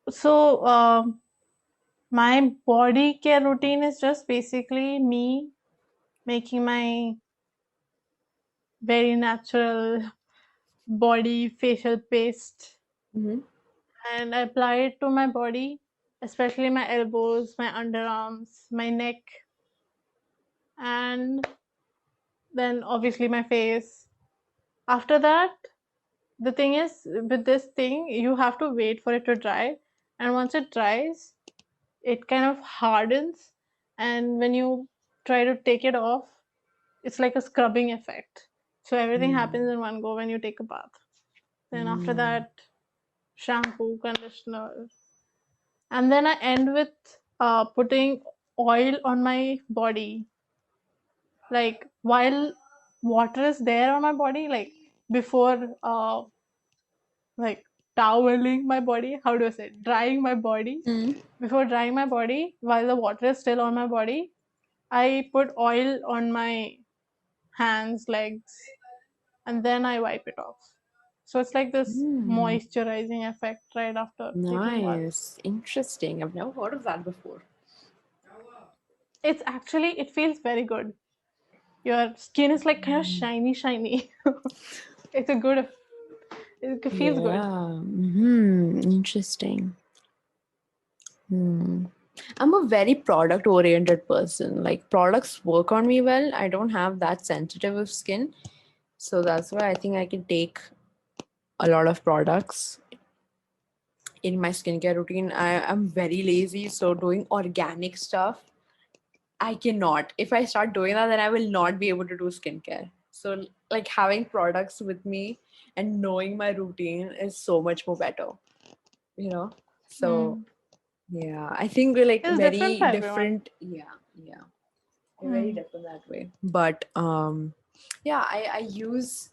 So, my body care routine is just basically me making my very natural body facial paste Mm-hmm. and I apply it to my body, especially my elbows, my underarms, my neck, and then obviously my face. After that, the thing is with this thing, you have to wait for it to dry, and once it dries, it kind of hardens, and when you try to take it off, it's like a scrubbing effect. So everything happens in one go when you take a bath. Then after Mm-hmm. that, shampoo, conditioner, and then I end with putting oil on my body, like while water is there on my body, like before like toweling my body. How do I say it? Drying my body. Before drying my body, while the water is still on my body, I put oil on my hands, legs, and then I wipe it off. So it's like this Mm. moisturizing effect right after taking a bath. Nice. Interesting. I've never heard of that before. It's actually, it feels very good. Your skin is like kind of shiny, shiny. It's a good, it feels good. Yeah. Hmm. Interesting. Hmm. I'm a very product oriented person. Like products work on me well. I don't have that sensitive of skin. So that's why I think I can take a lot of products in my skincare routine. I'm very lazy. So doing organic stuff, I cannot. If I start doing that, then I will not be able to do skincare. So like having products with me and knowing my routine is so much more better, you know? So Hmm. yeah, I think we're like It's different very for everyone. different. Yeah, yeah. We're very Hmm. different that way. But yeah, I use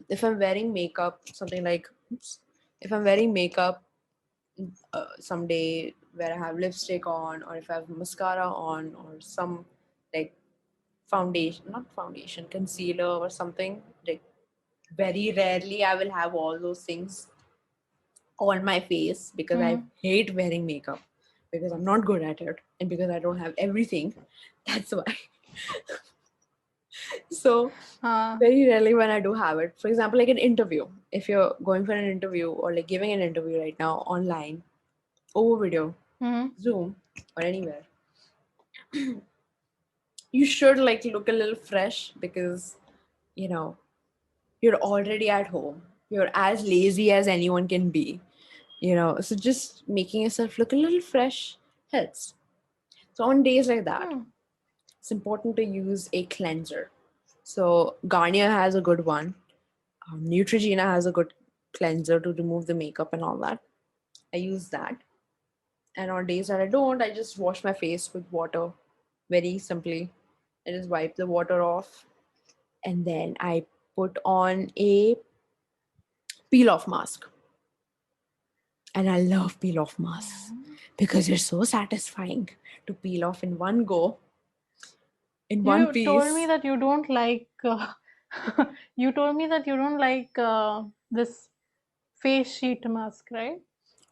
if I'm wearing makeup, something like oops, if I'm wearing makeup someday where I have lipstick on, or if I have mascara on, or some like foundation, not foundation, concealer or something. Like very rarely I will have all those things on my face because I Hmm. hate wearing makeup because I'm not good at it and because I don't have everything. That's why. So Uh, very rarely when I do have it. For example, like an interview. If you're going for an interview or like giving an interview right now online, over video, hmm. Zoom, or anywhere, you should like look a little fresh because you know you're already at home. You're as lazy as anyone can be, so just making yourself look a little fresh helps. So on days like that, Hmm. it's important to use a cleanser. So Garnier has a good one. Neutrogena has a good cleanser to remove the makeup and all that. I use that. And on days that I don't, I just wash my face with water very simply. I just wipe the water off and then I put on a peel off mask. And I love peel off masks because they're so satisfying to peel off in one go, in one You told me piece. that you don't like. You told me that you don't like this face sheet mask, right?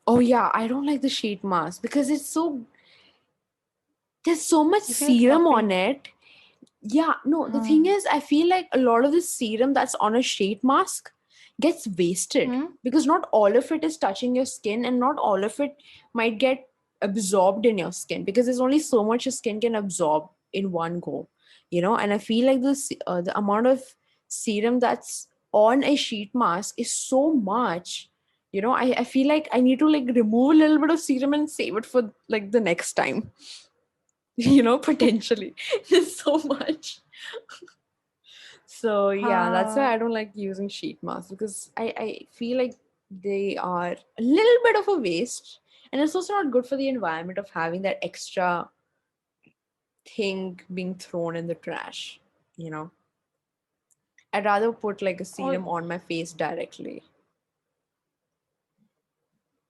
Oh yeah, I don't like the sheet mask because there's so much You feel serum on stuffy. it. Yeah, no, the thing Hmm. is, I feel like a lot of the serum that's on a sheet mask gets wasted Hmm. because not all of it is touching your skin and not all of it might get absorbed in your skin because there's only so much your skin can absorb in one go, and I feel like the amount of serum that's on a sheet mask is so much. I feel like I need to like remove a little bit of serum and save it for like the next time. Potentially. There's so much. So yeah, that's why I don't like using sheet masks because I feel like they are a little bit of a waste. And it's also not good for the environment of having that extra thing being thrown in the trash, you know. I'd rather put like a Oh, serum on my face directly.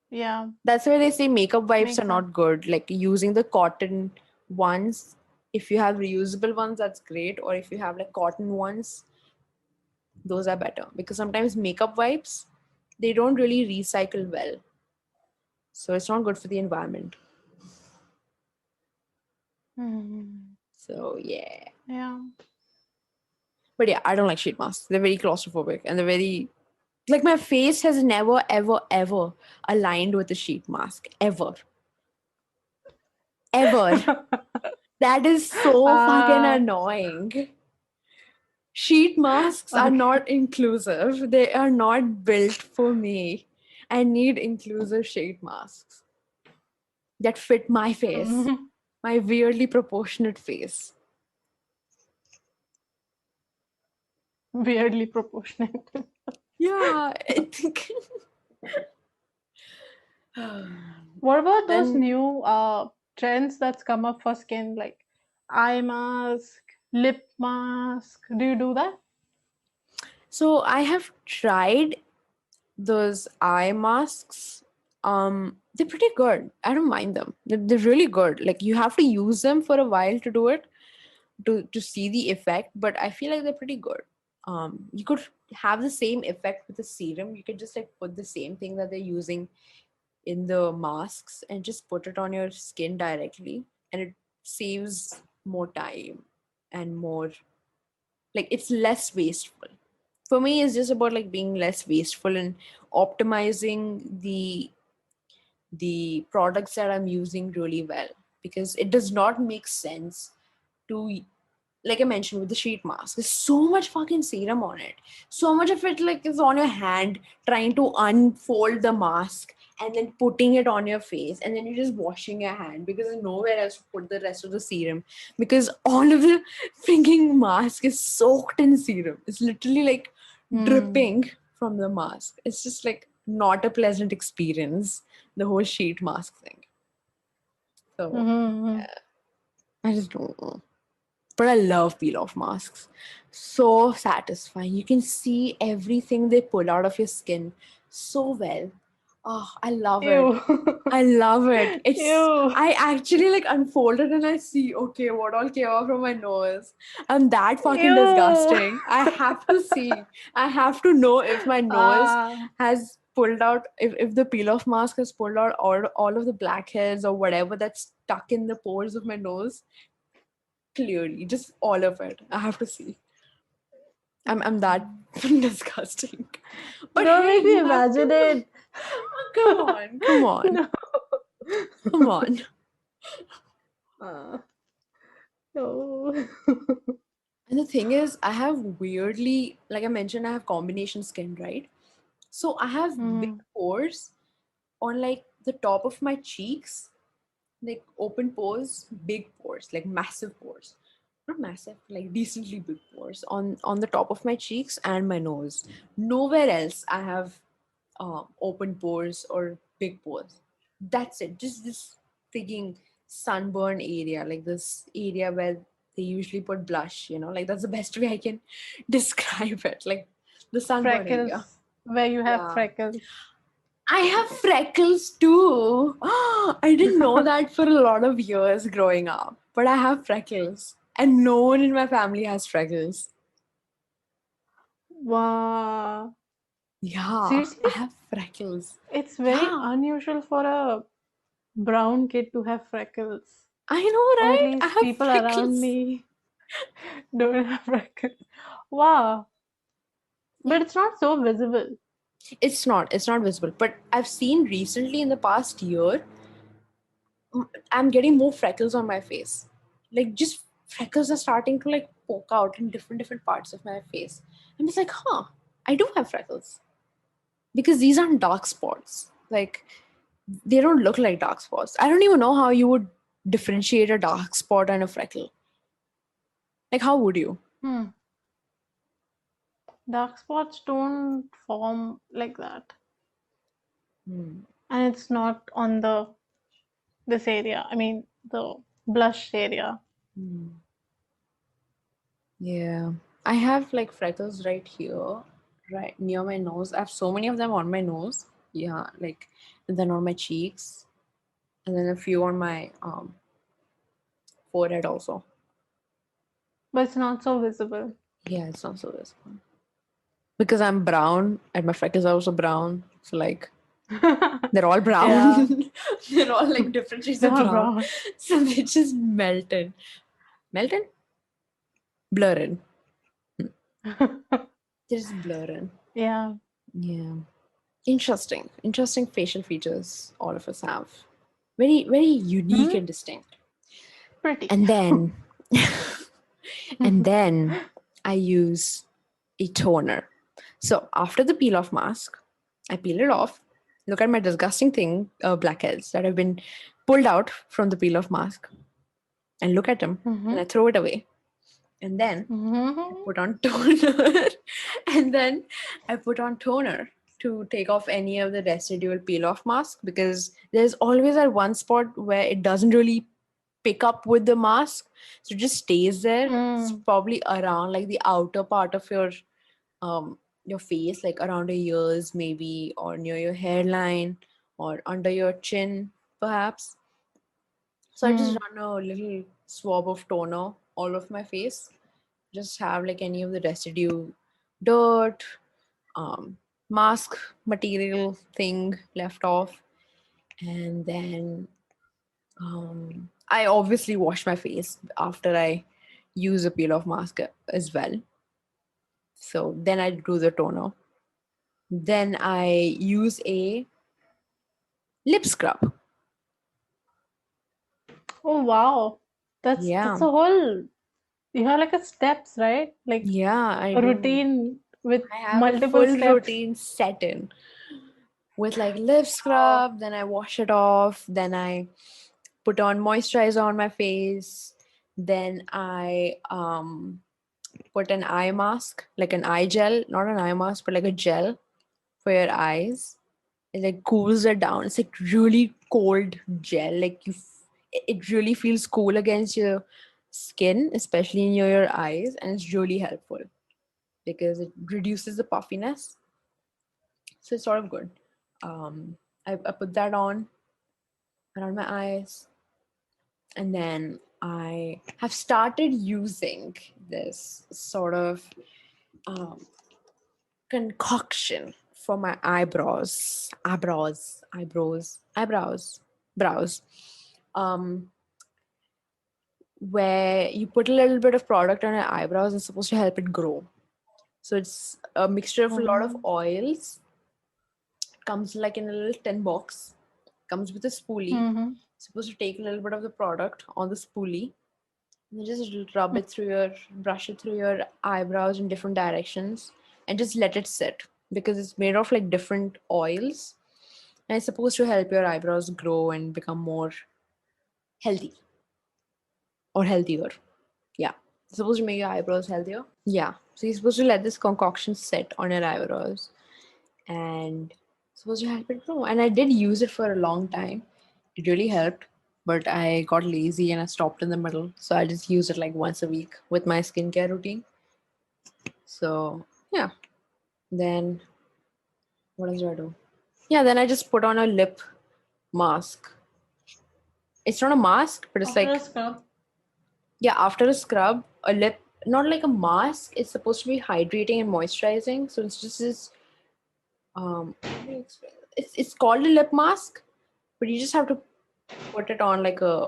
yeah, That's why they say makeup wipes are makes sense. not good. Like using the cotton ones, if you have reusable ones, that's great. Or if you have like cotton ones, those are better because sometimes makeup wipes they don't really recycle well. So it's not good for the environment. So yeah. Yeah. But yeah, I don't like sheet masks. They're very claustrophobic and they're very like my face has never ever ever aligned with a sheet mask. Ever. Ever. That is so fucking uh, annoying. Sheet masks are okay. not inclusive. They are not built for me. I need inclusive sheet masks that fit my face, my weirdly proportionate face. Weirdly proportionate. Yeah, I think. What about those Then, new trends that's come up for skin, like eye mask, lip mask? Do you do that? so I have tried those eye masks. They're pretty good. I don't mind them. They're really good. Like you have to use them for a while to do it, to see the effect, but I feel like they're pretty good. You could have the same effect with the serum. You could just like put the same thing that they're using in the masks and just put it on your skin directly, and it saves more time and more, like it's less wasteful. For me it's just about like being less wasteful and optimizing the products that I'm using really well, because it does not make sense to, like I mentioned with the sheet mask, there's so much fucking serum on it. So much of it like is on your hand trying to unfold the mask and then putting it on your face, and then you're just washing your hand because there's nowhere else to put the rest of the serum, because all of the freaking mask is soaked in serum. It's literally like Hmm. dripping from the mask. It's just like not a pleasant experience, the whole sheet mask thing. So Mm-hmm. yeah, I just don't know. But I love peel off masks. So satisfying. You can see everything they pull out of your skin so well. Oh, I love it. Ew. I love it. It's Ew. I actually like unfolded and I see, okay, what all came out from my nose. I'm that fucking Ew. disgusting. I have to see. I have to know if my nose Ah. has pulled out, if the peel off mask has pulled out all of the blackheads or whatever that's stuck in the pores of my nose. Clearly, just all of it. I have to see. I'm that disgusting. But Don't hey, make me you have imagine to. it. Come on, come on, No. come on. Uh, no. And the thing is, I have weirdly, like I mentioned, I have combination skin, right? So I have big Mm. pores on like the top of my cheeks, like open pores, big pores, like massive pores. Not massive, like decently big pores on the top of my cheeks and my nose. Nowhere else I have open pores or big pores. That's it. Just this freaking sunburn area, like this area where they usually put blush. Like that's the best way I can describe it. Like the sunburn area. Freckles. Where you have Yeah. freckles. I have freckles too. I didn't know that for a lot of years growing up, but I have freckles. And no one in my family has freckles. Wow. Yeah, I Seriously? have freckles. It's very Yeah, unusual for a brown kid to have freckles. I know, Or at right? I least have people around freckles. me don't have freckles. Wow. Yeah. But it's not so visible. It's not visible. But I've seen recently in the past year, I'm getting more freckles on my face. Like just freckles are starting to like poke out in different parts of my face. I'm just like, huh, I do have freckles. Because these aren't dark spots. Like they don't look like dark spots. I don't even know how you would differentiate a dark spot and a freckle. Like how would you? Hmm. Dark spots don't form like that. Hmm. And it's not on the this area. I mean the blush area. Hmm. Yeah. I have like freckles right here, right near my nose. I have so many of them on my nose. Yeah, like and then on my cheeks, and then a few on my forehead also. But it's not so visible. Yeah, it's not so visible. Because I'm brown and my freckles are also brown. So like They're all Yeah, brown. They're all like different shades of they're brown. brown. So they just melted. Melted? Blurred. They just blurred. Yeah. Yeah. Interesting. Interesting facial features all of us have. Very, very unique Hmm? and distinct. Pretty. And then and then I use a toner. So after the peel off mask, I peel it off. Look at my disgusting thing, blackheads that have been pulled out from the peel off mask, and look at them, and Mm-hmm. I throw it away. And then I Mm-hmm. put on toner, and then I put on toner to take off any of the residual peel off mask, because there's always that one spot where it doesn't really pick up with the mask, so it just stays there. It's Mm. probably around like the outer part of your face, like around your ears maybe, or near your hairline, or under your chin perhaps. So I just Mm. run a little swab of toner all of my face, just have like any of the residue, dirt, um, mask material thing left off. And then I obviously wash my face after I use a peel off mask as well. So then I do the toner. Then I use a lip scrub. Oh wow. That's Yeah. a whole, you have like a steps, right? Like Yeah, I a do. routine with I have a multiple full steps. routine set in with like lip Wow. scrub, then I wash it off, then I put on moisturizer on my face, then I put an eye mask, like an eye gel, not an eye mask, but like a gel for your eyes. It like cools it down. It's like really cold gel. Like it really feels cool against your skin, especially in your eyes, and it's really helpful because it reduces the puffiness. So it's sort of good. I put that on around my eyes, and then I have started using this sort of um, concoction for my eyebrows, brows, um, where you put a little bit of product on your eyebrows and it's supposed to help it grow. So it's a mixture of a lot of Oh. oils. Comes like in a little tin box. Comes with a spoolie. Mm-hmm. Supposed to take a little bit of the product on the spoolie. And just rub it through your, brush it through your eyebrows in different directions, and just let it sit, because it's made of like different oils, and it's supposed to help your eyebrows grow and become more healthy or healthier. Yeah, it's supposed to make your eyebrows healthier. Yeah, so you're supposed to let this concoction sit on your eyebrows, and it's supposed to help it grow. And I did use it for a long time. It really helped, but I got lazy and I stopped in the middle. So I just use it like once a week with my skincare routine. So yeah, then what else do I do? Yeah, then I just put on a lip mask. It's not a mask, but it's After a like, scrub. yeah, after a scrub, a lip, not like a mask. It's supposed to be hydrating and moisturizing. So it's just this. How do you explain it? It's called a lip mask, but you just have to put it on like a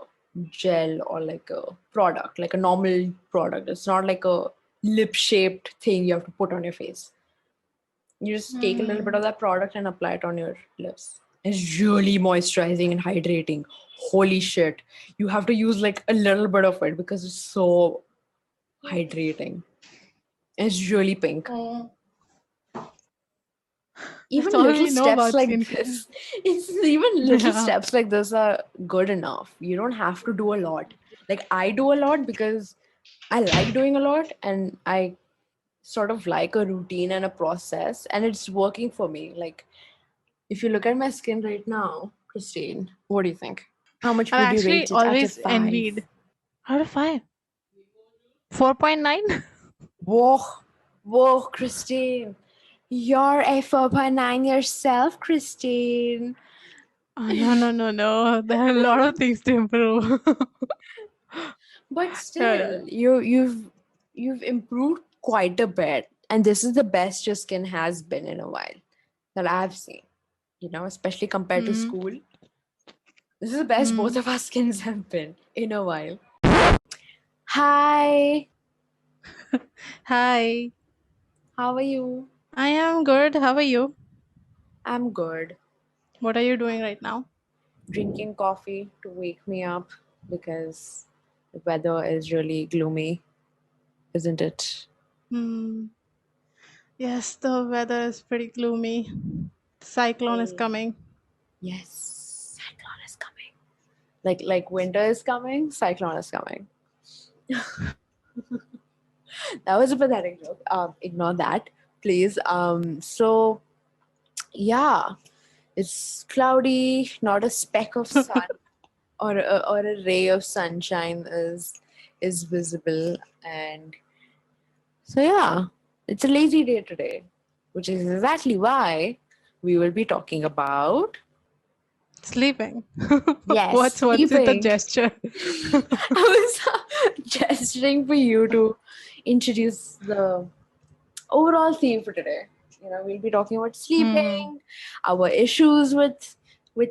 gel or like a product, like a normal product. It's not like a lip shaped thing you have to put on your face. You just take a little bit Mm. of that product and apply it on your lips. It's really moisturizing and hydrating. Holy shit. You have to use like a little bit of it because it's so hydrating. It's really pink. Oh. That's Even all little we know steps about like skincare. this, it's even little Yeah. steps like this are good enough. You don't have to do a lot. Like I do a lot because I like doing a lot, and I sort of like a routine and a process, and it's working for me. Like if you look at my skin right now, Christine, what do you think? How much I've would you actually rate it out of always 5? envied. Out of 5. 4.9? Whoa, whoa, Christine. You're a 4.9 yourself, Christine. Oh, no, no, no, no. There are a lot of things to improve. But No, no. still, you've improved quite a bit. And this is the best your skin has been in a while that I've seen. especially compared to Mm, school. This is the best both mm. of our skins have been in a while. Hi, Hi, how are you? I am good. How are you? I'm good. What are you doing right now? Drinking coffee to wake me up because the weather is really gloomy, isn't it? Hmm. Yes, the weather is pretty gloomy. Cyclone is Hey. coming. Yes, cyclone is coming. Like winter is coming, cyclone is coming. That was a pathetic joke. Ignore that, please. So yeah, it's cloudy, not a speck of sun or a ray of sunshine is visible, and so yeah, it's a lazy day today, which is exactly why we will be talking about Sleeping. yes, What's with the sleeping. gesture? I was gesturing for you to introduce the overall theme for today. We'll be talking about Hmm. sleeping, our issues with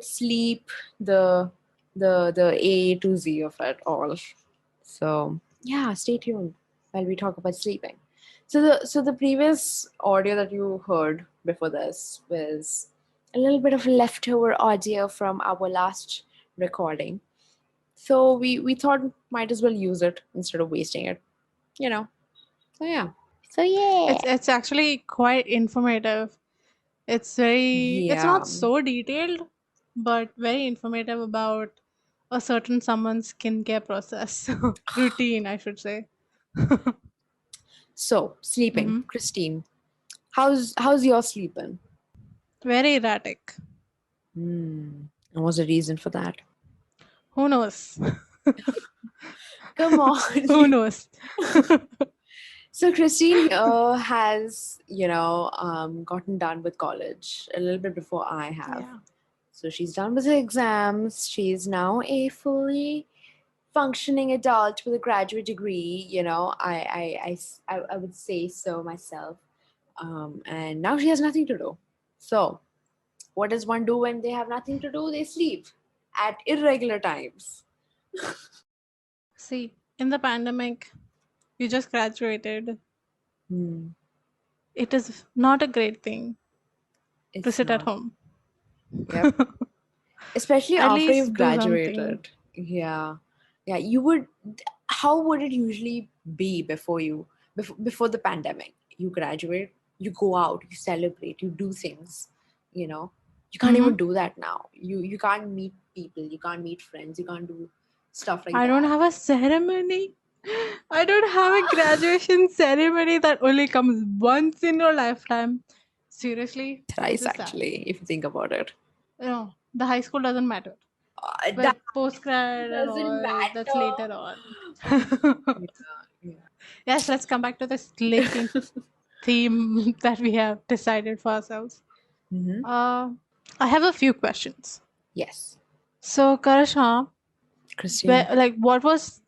sleep, the A to Z of it all. So yeah, stay tuned while we talk about sleeping. So the previous audio that you heard before this was a little bit of leftover audio from our last recording. So we thought might as well use it instead of wasting it. You know. So yeah. So yeah. It's actually quite informative. It's Yeah. not so detailed, but very informative about a certain someone's skincare process. Routine, I should say. So sleeping, Hmm. Christine. How's your sleeping? Very erratic. Hmm. And what's the reason for that? Who knows? Come on. Who knows? So Christine has, gotten done with college a little bit before I have. Yeah. So she's done with her exams. She's now a fully functioning adult with a graduate degree. I would say so myself. And now she has nothing to do. So what does one do when they have nothing to do? They sleep at irregular times. See, in the pandemic, you just graduated. Hmm. It is not a great thing to It's sit at not. home. Yep. Especially At after you've least do something. graduated. Yeah. Yeah. You would. How would it usually be before the pandemic? You graduate, you go out, you celebrate, you do things. You know, you can't Hmm. even do that now. You can't meet people, you can't meet friends, you can't do stuff like I don't that. have a ceremony. I don't have a graduation ceremony that only comes once in your lifetime. Seriously, this Thrice is sad. actually, if you think about it. No, the high school doesn't matter. That But post grad and doesn't all, that's matter. later on. Yeah, yeah. Yes, let's come back to the sleeping theme that we have decided for ourselves. Mm-hmm. Uh, I have a few questions. Yes, So, Karashma, Christine. what was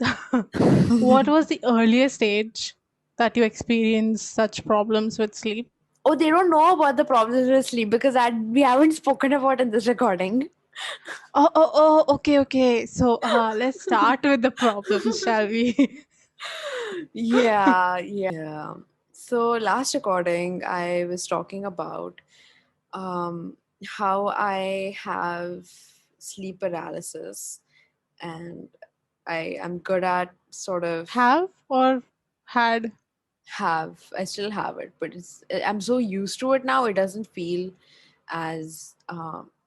what was the earliest age that you experienced such problems with sleep? Oh, they don't know about the problems with sleep because that we haven't spoken about in this recording. Okay, okay. So, let's start with the problems, shall we? Yeah, yeah. So last recording, I was talking about how I have sleep paralysis, and I am good at sort of Have or had? I still have it, but I'm so used to it now. It doesn't feel as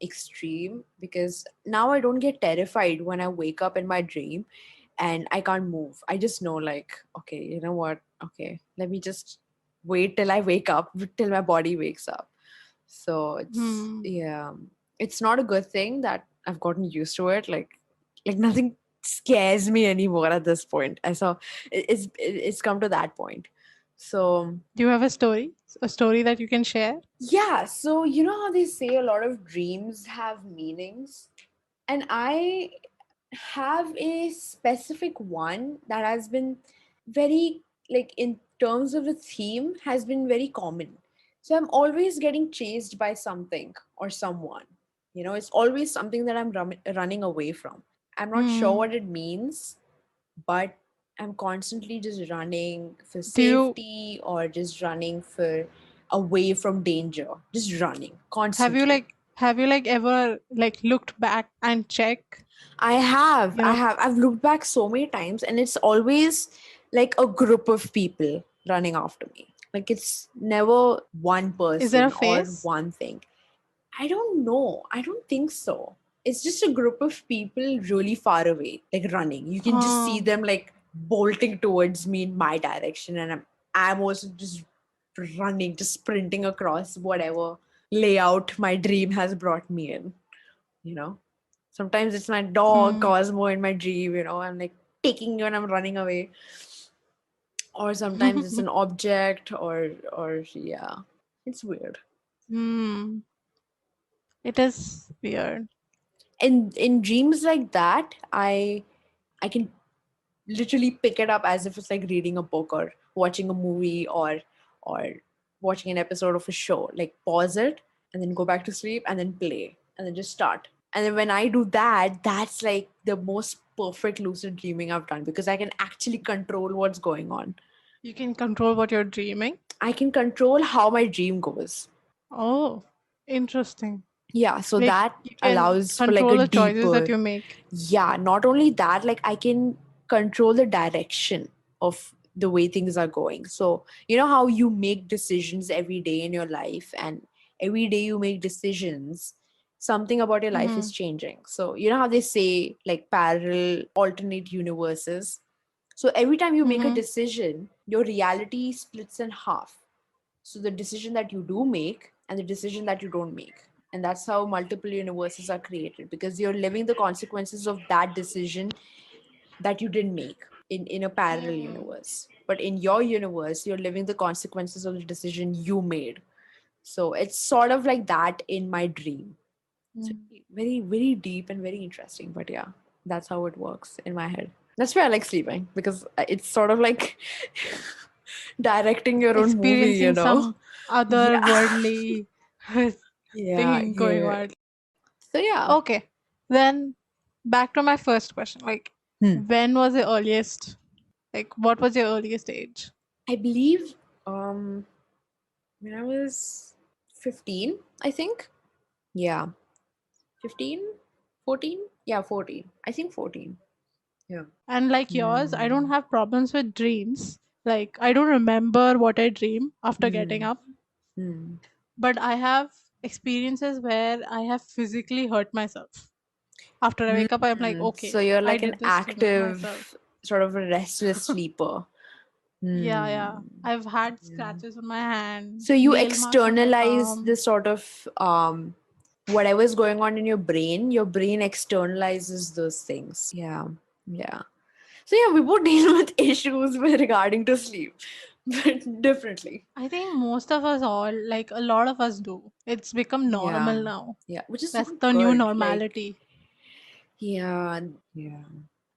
extreme because now I don't get terrified when I wake up in my dream and I can't move. I just know, like, okay, you know what? Okay, let me just wait till I wake up, till my body wakes up. So Hmm. it's not a good thing that I've gotten used to it. Like nothing scares me anymore at this point. I saw it's come to that point. So Do you have a story? A story that you can share? yeah, so you know how they say a lot of dreams have meanings? And I have a specific one that has been very, like, in terms of a theme, has been very common. So I'm always getting chased by something or someone. It's always something that I'm running away from. I'm not sure Hmm. what it means, but I'm constantly just running for Do you safety or just running for away from danger. Just running have you constantly. like have you like ever like looked back and check I have, you I know have. I've looked back so many times, and it's always like a group of people running after me. Like it's never one is there a person or face? one thing. I don't know. I don't think so. It's just a group of people really far away, like running. You can just see Oh. them like bolting towards me in my direction, and I'm also just running, just sprinting across whatever layout my dream has brought me in. You know, sometimes it's my dog Hmm. Cosmo in my dream. I'm like taking when I'm running away, or sometimes it's an object, or yeah, it's weird. Hmm. It is weird. In dreams like that, I can literally pick it up as if it's like reading a book or watching a movie or watching an episode of a show. Like pause it and then go back to sleep and then play and then just start. And then when I do that, that's like the most perfect lucid dreaming I've done because I can actually control what's going on. You can control what you're dreaming. I can control how my dream goes. Oh, interesting. Yeah, so Like that you can allows for like control a the choices that deeper. you make. Yeah, not only that, like I can control the direction of the way things are going. So you know how you make decisions every day in your life, and every day you make decisions, something about your life Mm-hmm. is changing. So you know how they say like parallel alternate universes. So every time you make a Mm-hmm. decision, your reality splits in half. So the decision that you do make and the decision that you don't make. And that's how multiple universes are created because you're living the consequences of that decision that you didn't make in a parallel Mm. universe. But in your universe, you're living the consequences of the decision you made. So it's sort of like that in my dream. So Mm. very, very deep and very interesting. But yeah, that's how it works in my head. That's why I like sleeping because it's sort of like directing your own movie, Experiencing some Yeah. otherworldly Yeah, thing going yeah. on. So yeah. Okay, then back to my first question. Like, Hmm. when was the earliest? Like, what was your earliest age? I believe um when I was 15, I think. Yeah. 15, 14. Yeah, 14. I think 14. Yeah. And like yours, I don't Hmm. have problems with dreams. Like, I don't remember what I dream after getting Hmm. up, Hmm. but I have experiences where I have physically hurt myself. After I wake up, I'm like, So okay, you're I like an did this to myself. active, sort of a restless sleeper. Yeah, Hmm. yeah. I've had Yeah. scratches on my hand, So you nail marks on my externalize palm. this sort of whatever's going on in your brain externalizes those things. Yeah. Yeah. So yeah, we both deal with issues with regarding to sleep, but differently. I think most of us all, like a lot of us do. It's become Yeah. normal now. Yeah. Which is That's super the new good. Like, normality. yeah. Yeah.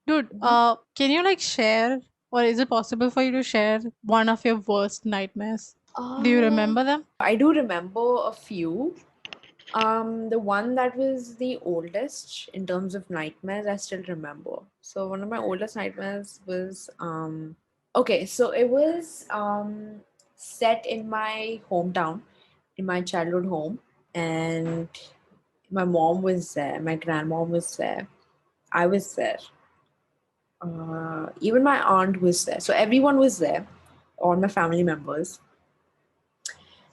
Dude, Mhm. can you like share, or is it possible for you to share one of your worst nightmares? Do you remember them? I do remember a few. The one that was the oldest in terms of nightmares, I still remember. So one of my oldest nightmares was okay, so it was set in my hometown, in my childhood home, and my mom was there, my grandmom was there, I was there, even my aunt was there. So everyone was there, all my family members,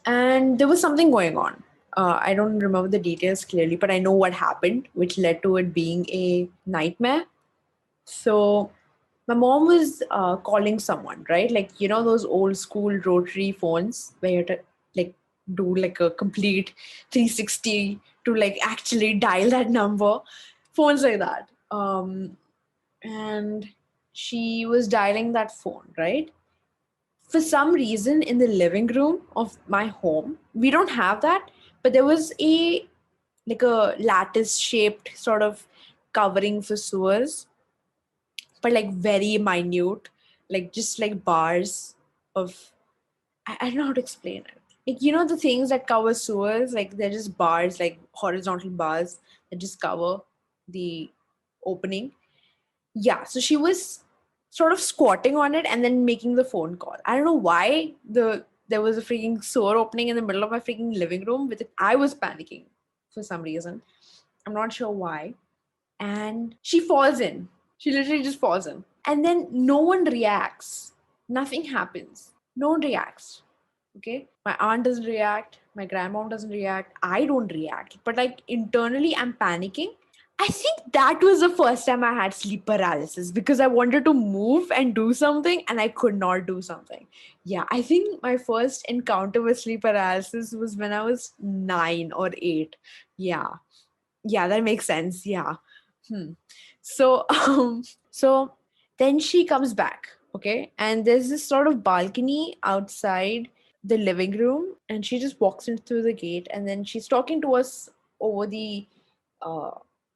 and there was something going on. I don't remember the details clearly, but I know what happened, which led to it being a nightmare. So my mom was calling someone, right? Like those old school rotary phones where you have to like do like a complete 360 to like actually dial that number, phones like that. And she was dialing that phone, right? For some reason in the living room of my home we don't have that, but there was a like a lattice shaped sort of covering for sewers, but like very minute, like just like bars of I don't know how to explain it. Like, the things that cover sewers, like they're just bars, like horizontal bars that just cover the opening. Yeah, so she was sort of squatting on it and then making the phone call. I don't know why there was a freaking sewer opening in the middle of my freaking living room, with I was panicking for some reason. I'm not sure why. And she falls in. She literally just falls in. And then no one reacts. Nothing happens. No one reacts. Okay, my aunt doesn't react, my grandmom doesn't react, I don't react, but like internally I'm panicking. I think that was the first time I had sleep paralysis, because I wanted to move and do something and I could not do something. Yeah, I think my first encounter with sleep paralysis was when I was 9 or 8. Yeah, yeah, that makes sense. Yeah. Hmm. So so then she comes back, okay, and there's this sort of balcony outside the living room, and she just walks in through the gate, and then she's talking to us over the uh,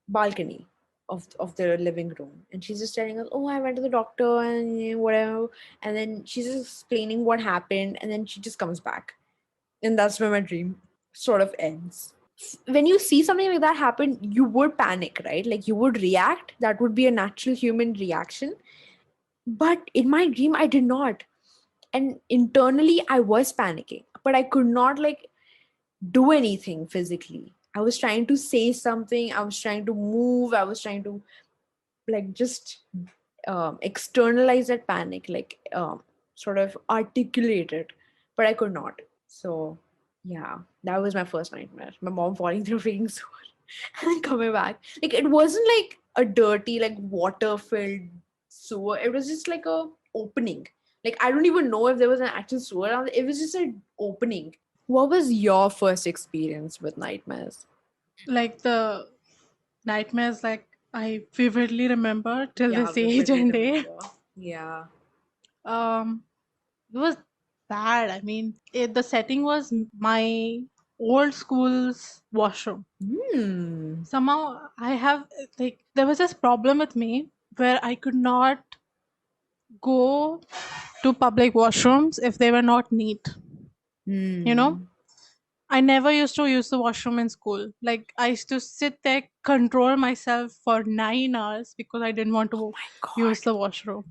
balcony of the living room, and she's just telling us, oh, I went to the doctor and whatever, and then she's just explaining what happened, and then she just comes back, and that's where my dream sort of ends. When you see something like that happen, you would panic, right? Like you would react. That would be a natural human reaction. But in my dream, I did not. And internally, I was panicking, but I could not like do anything physically. I was trying to say something. I was trying to move. I was trying to like just externalize that panic, like sort of articulate it, but I could not. So yeah, that was my first nightmare. My mom falling through a freaking sewer and then coming back. Like it wasn't like a dirty, like water filled sewer. It was just like a opening. Like I don't even know if there was an actual sewer around. It was just an opening. What was your first experience with nightmares? Like the nightmares, like I vividly remember till Yeah, this age vividly and day. remember. Yeah. Um, it was bad. I mean, the setting was my old school's washroom. Hmm. Somehow, I have like there was this problem with me where I could not go to public washrooms if they were not neat. You know, Hmm. I never used to use the washroom in school. Like I used to sit there, control myself for 9 hours because I didn't want to My use God. the washroom.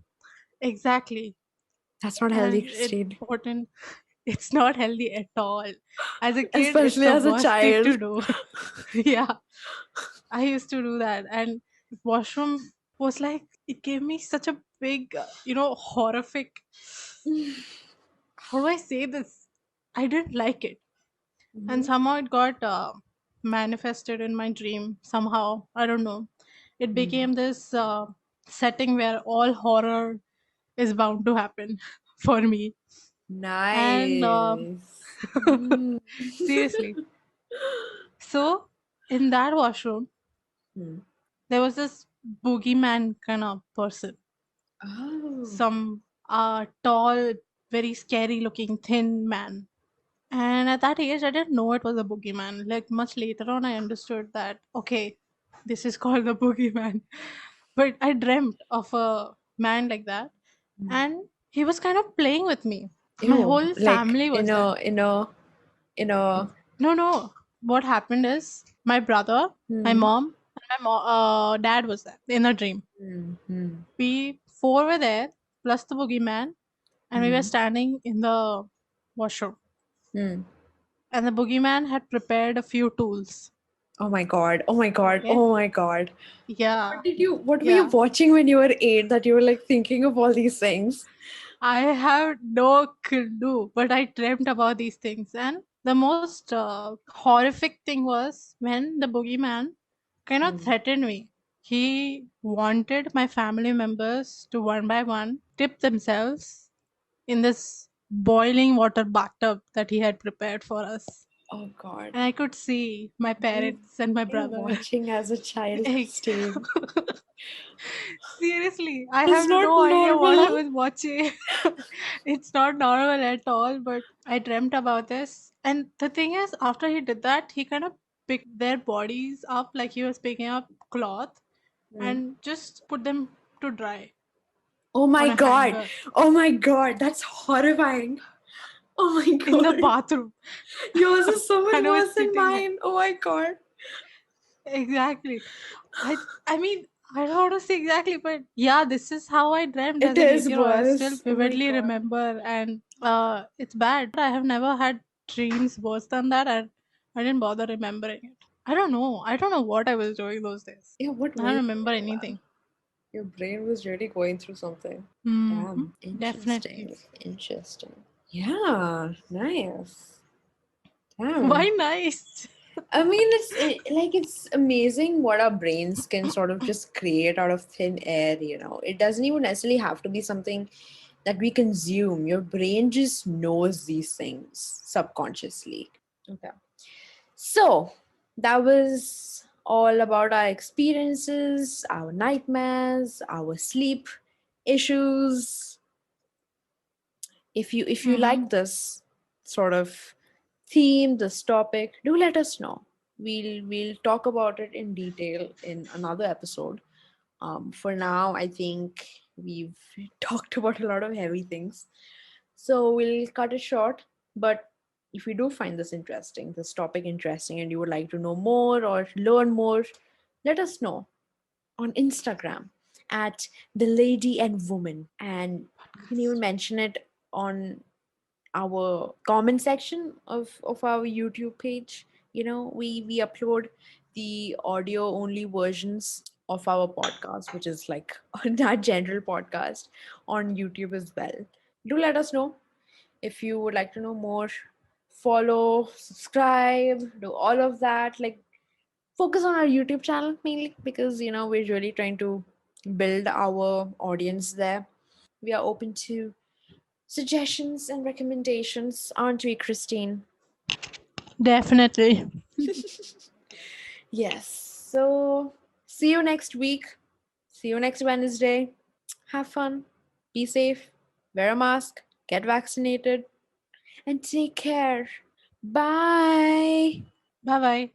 Exactly. That's not healthy, And Christine. important, it's not healthy at all. As a kid, it's Especially the as a worst thing child. to do. Yeah, I used to do that. And washroom was like, it gave me such a big, horrific. How do I say this? I didn't like it. And Mhm. somehow it got manifested in my dream. Somehow, I don't know. It Hmm. became this setting where all horror is bound to happen for me. And Nice. Mm. seriously. So, in that washroom, Hmm. there was this boogeyman kind of person. Oh. Some tall, very scary looking, thin man. And at that age, I didn't know it was a boogeyman. Like, much later on, I understood that, okay, this is called the boogeyman. But I dreamt of a man like that. And he was kind of playing with me. My Ew. whole Like family was there. in a No, no. What happened is my brother, my hmm. mom, and dad was there in a dream. Hmm. Hmm. We four were there, plus the boogeyman, and we were Hmm. standing in the washroom. Hmm. And the boogeyman had prepared a few tools. Oh my God. Oh my God. Okay? Oh my God. Yeah. What were you Yeah. watching when you were 8 that you were like thinking of all these things? I have no clue, but I dreamt about these things. And the most horrific thing was when the boogeyman kind of Hmm. threatened me. He wanted my family members to one by one dip themselves in this boiling water bathtub that he had prepared for us. Oh God. And I could see my What are you, parents and my what are you brother. watching as a child, Like, Christine? seriously, I It's have not no idea what I normal. was watching. It's not normal at all, but I dreamt about this. And the thing is, after he did that, he kind of picked their bodies up like he was picking up cloth Hmm. and just put them to dry Oh on my a God. hanger. Oh my God. That's horrifying. Oh my in the god. bathroom. Yours is so much And I was worse than sitting there. mine. Oh my god. Exactly. I mean, I don't want to say exactly, but yeah, this is how I dreamt It as an is 8 year old. I still worse. Oh my vividly god. remember, and it's bad. I have never had dreams worse than that, and I didn't bother remembering it. I don't know. I don't know what I was doing those days. Yeah, what I were don't you remember doing, man? anything. Your brain was really going through something. Hmm. Damn, Definitely. interesting. Interesting. Yeah, nice. Why Damn. nice? I mean, like it's amazing what our brains can sort of just create out of thin air, you know. It doesn't even necessarily have to be something that we consume. Your brain just knows these things subconsciously. Okay. So, that was all about our experiences, our nightmares, our sleep issues. If you Mm-hmm. like this sort of theme, this topic, do let us know. We'll talk about it in detail in another episode. For now, I think we've talked about a lot of heavy things, so we'll cut it short. But if you do find this topic interesting, and you would like to know more or learn more, let us know on Instagram at the Lady and Woman, and you can even mention it on our comment section of our YouTube page. You know, we upload the audio only versions of our podcast, which is like that general podcast, on YouTube as well. Do let us know if you would like to know more. Follow, subscribe, do all of that. Like, focus on our YouTube channel mainly, because you know we're really trying to build our audience there. We are open to suggestions and recommendations, aren't we, Christine? Definitely. Yes. So, see you next week. See you next Wednesday. Have fun. Be safe. Wear a mask. Get vaccinated. And take care. Bye. Bye bye.